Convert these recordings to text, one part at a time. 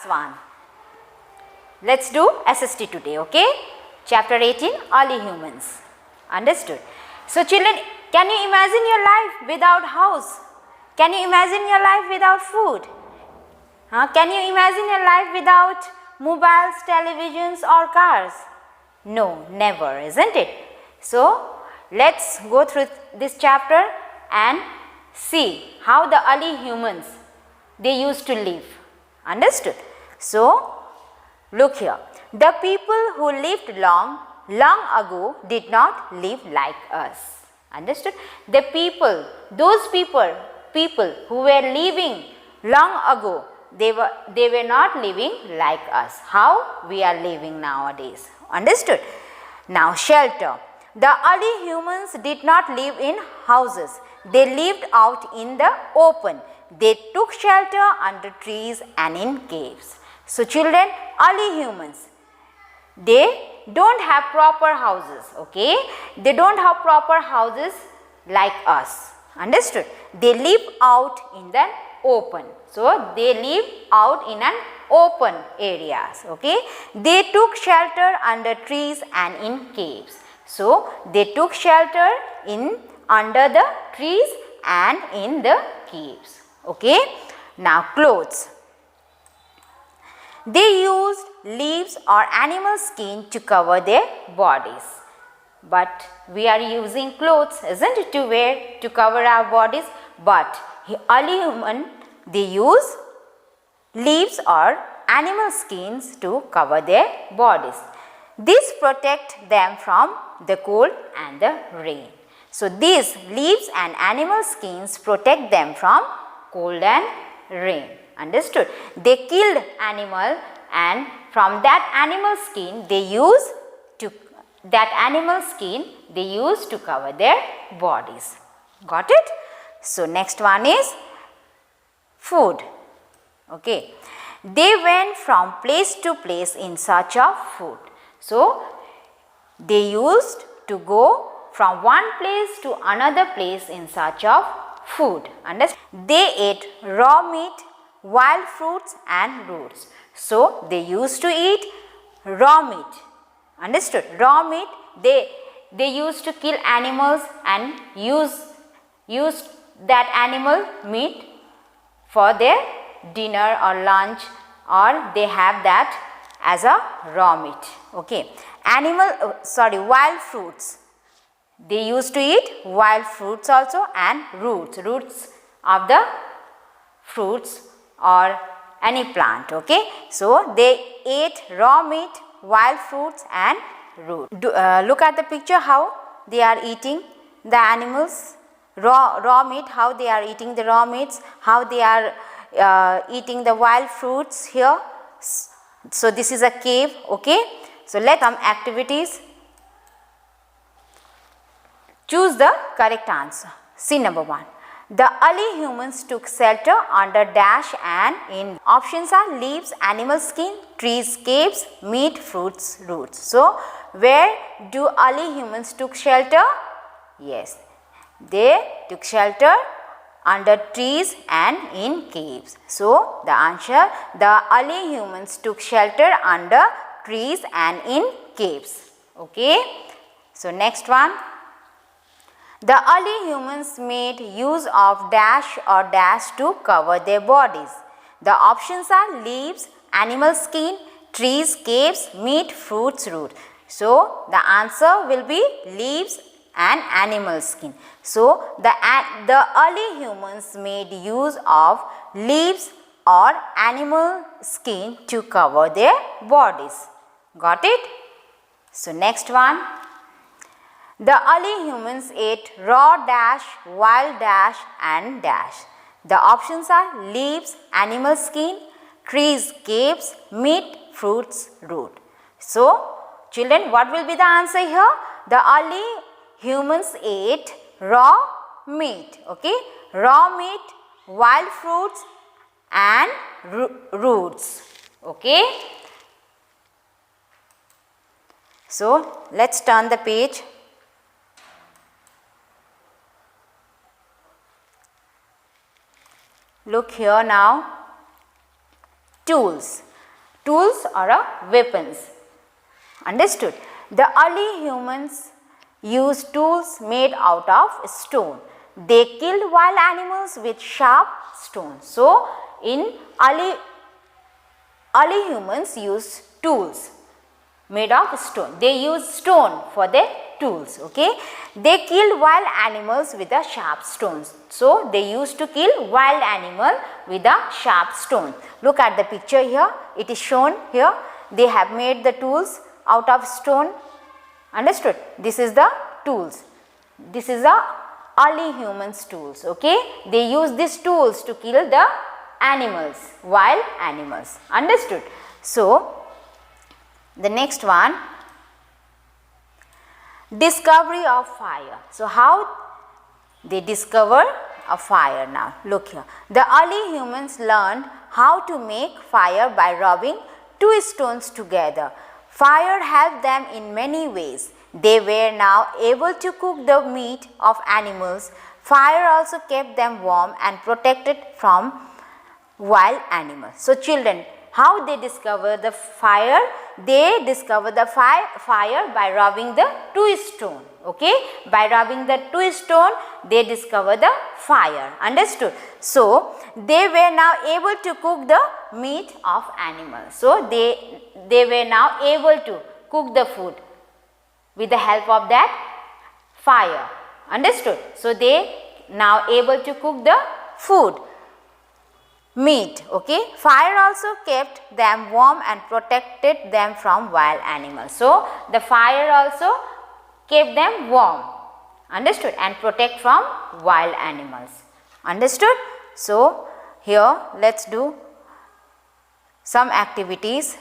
One. Let's do SST today, okay? Chapter 18, Early Humans. Understood? So children, can you imagine your life without house? Can you imagine your life without food? Can you imagine your life without mobiles, televisions or cars? No, never, isn't it? So let's go through this chapter and see how the early humans, they used to live. Understood? So look here, the people who lived long ago did not live like us. Understood? The people, those people who were living long ago, they were not living like us, how we are living nowadays. Understood? Now shelter. The early humans did not live in houses, they lived out in the open. They took shelter under trees and in caves. So children, early humans, they don't have proper houses, okay? They don't have proper houses like us. Understood? They live out in the open. So they live out in an open areas, okay? They took shelter under trees and in caves. So they took shelter under the trees and in the caves. Okay. Now clothes. They used leaves or animal skin to cover their bodies. But we are using clothes, isn't it, to wear to cover our bodies? But early human, they use leaves or animal skins to cover their bodies. This protect them from the cold and the rain. So these leaves and animal skins protect them from cold and rain. Understood? They killed animal and from that animal skin they use to cover their bodies. Got it? So next one is food. Okay. They went from place to place in search of food. So they used to go from one place to another place in search of food. Understand? They ate raw meat, wild fruits and roots. So they used to eat raw meat. Understood? Raw meat, they used to kill animals and use that animal meat for their dinner or lunch, or they have that as a raw meat. Okay. Wild fruits. They used to eat wild fruits also and roots of the fruits or any plant. Okay. So they ate raw meat, wild fruits and roots. Look at the picture how they are eating the animals, raw meat, how they are eating the raw meats, how they are eating the wild fruits here. So this is a cave. Okay. So let's some activities. Choose the correct answer. See number 1. The early humans took shelter under dash and in. Options are leaves, animal skin, trees, caves, meat, fruits, roots. So where do early humans took shelter? Yes, they took shelter under trees and in caves. So the answer, the early humans took shelter under trees and in caves. Okay. So next one. The early humans made use of dash or dash to cover their bodies. The options are leaves, animal skin, trees, caves, meat, fruits, root. So the answer will be leaves and animal skin. So the early humans made use of leaves or animal skin to cover their bodies. Got it? So next one. The early humans ate raw dash, wild dash and dash. The options are leaves, animal skin, trees, caves, meat, fruits, root. So children, what will be the answer here? The early humans ate raw meat. Okay, raw meat, wild fruits and roots. Okay. So let's turn the page. Look here now. Tools. tools or weapons. Understood? The early humans used tools made out of stone. They killed wild animals with sharp stones. So, in early humans used tools made of stone. They used stone for their tools. Okay, they killed wild animals with a sharp stones. So, they used to kill wild animal with a sharp stone. Look at the picture here. It is shown here. They have made the tools out of stone. Understood? This is the tools. This is the early humans tools. Okay, they use these tools to kill the animals, wild animals. Understood? So, the next one, discovery of fire. So, how they discover a fire now? Look here. The early humans learned how to make fire by rubbing two stones together. Fire helped them in many ways. They were now able to cook the meat of animals. Fire also kept them warm and protected from wild animals. So, children, how they discover the fire? They discover the fire by rubbing the two stone. Okay, by rubbing the two stone, they discover the fire. Understood? So, they were now able to cook the meat of animals. So, they were now able to cook the food with the help of that fire. Understood? So, they now able to cook the food, meat. Okay, fire also kept them warm and protected them from wild animals. So, the fire also kept them warm. Understood? And protect from wild animals. Understood? So, here let us do some activities.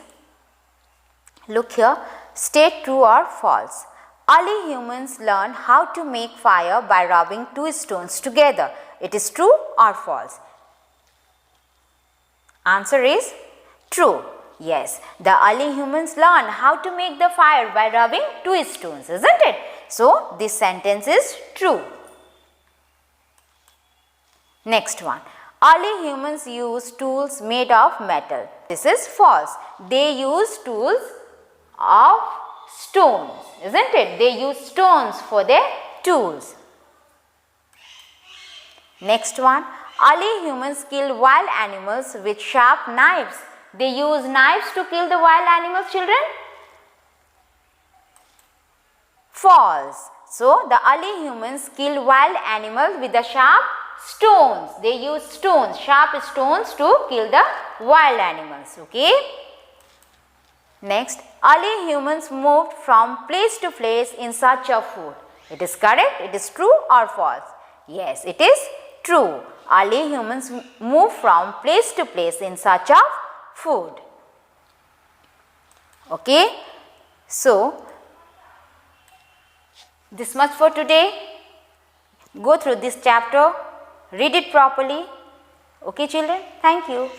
Look here, state true or false. Early humans learned how to make fire by rubbing two stones together. It is true or false? Answer is true. Yes, the early humans learned how to make the fire by rubbing two stones, isn't it? So, this sentence is true. Next one. Early humans used tools made of metal. This is false. They used tools of stones, isn't it? They used stones for their tools. Next one. Early humans killed wild animals with sharp knives. They used knives to kill the wild animals, children? False. So, the early humans killed wild animals with the sharp stones. They used stones, sharp stones to kill the wild animals. Okay. Next, early humans moved from place to place in search of food. It is correct? It is true or false? Yes, it is true. Early humans moved from place to place in search of food. Okay. So, this much for today. Go through this chapter, read it properly. Okay, children? Thank you.